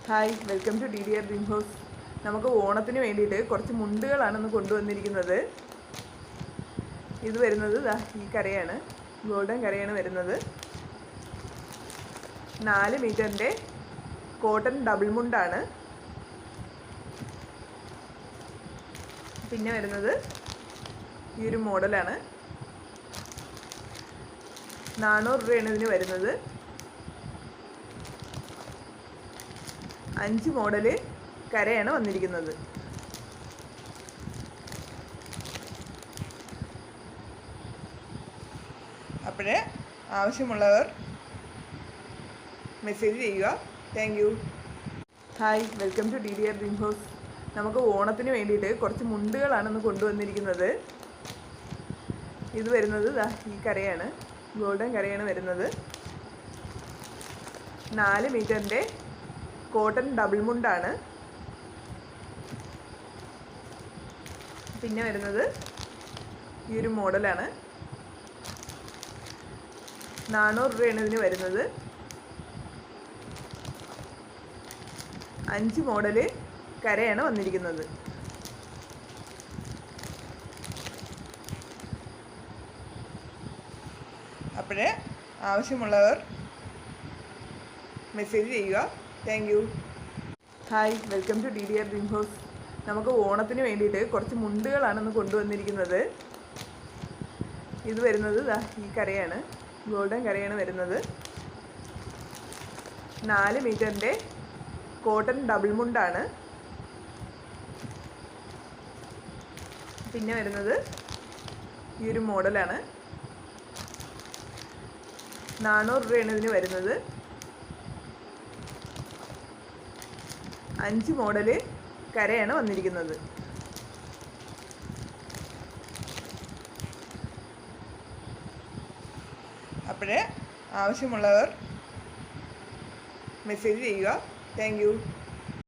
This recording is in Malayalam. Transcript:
Hi, welcome to DDR dream house. നമുക്ക് ഓണത്തിന് വേണ്ടിയിട്ട് കുറച്ച് മുണ്ടുകളാണ് ഇന്ന് കൊണ്ടുവന്നിരിക്കുന്നത്. ഇത് വരുന്നത് ഈ കരയാണ്, ഗോൾഡൻ കരയാണ് വരുന്നത്. 4 മീറ്ററിൻ്റെ കോട്ടൺ ഡബിൾ മുണ്ടാണ്. പിന്നെ വരുന്നത് ഈ ഒരു മോഡലാണ്. 400 രൂപയാണ് ഇതിന് വരുന്നത്. 5 മോഡല് കരയാണ് വന്നിരിക്കുന്നത്. അപ്പോഴേ ആവശ്യമുള്ളവർ മെസ്സേജ് ചെയ്യുക. Thank you. Hi, welcome to DDR dream house. നമുക്ക് ഓണത്തിന് വേണ്ടിയിട്ട് കുറച്ച് മുണ്ടുകളാണ് ഇന്ന് കൊണ്ടുവന്നിരിക്കുന്നത്. ഇത് വരുന്നത് ഈ കരയാണ്, ഗോൾഡൻ കരയാണ് വരുന്നത്. 4 മീറ്ററിൻ്റെ കോട്ടൺ ഡബിൾ മുണ്ടാണ്. പിന്നെ വരുന്നത് ഈ ഒരു മോഡലാണ്. 400 രൂപയാണ് ഇതിന് വരുന്നത്. 5 മോഡല് കരയാണ് വന്നിരിക്കുന്നത്. അപ്പോഴേ ആവശ്യമുള്ളവർ മെസ്സേജ് ചെയ്യുക. Thank you. Hi, welcome to DDR dream house. നമുക്ക് ഓണത്തിന് വേണ്ടിയിട്ട് കുറച്ച് മുണ്ടുകളാണ് ഇന്ന് കൊണ്ടുവന്നിരിക്കുന്നത്. ഇത് വരുന്നത് ഈ കരയാണ്, ഗോൾഡൻ കരയാണ് വരുന്നത്. 4 മീറ്ററിൻ്റെ കോട്ടൺ ഡബിൾ മുണ്ടാണ്. പിന്നെ വരുന്നത് ഈ ഒരു മോഡലാണ്. 400 രൂപയാണ് ഇതിന് വരുന്നത്. 5 മോഡല് കരയാണ് വന്നിരിക്കുന്നത്. അപ്പോഴേ ആവശ്യമുള്ളവർ മെസ്സേജ് ചെയ്യുക. Thank U.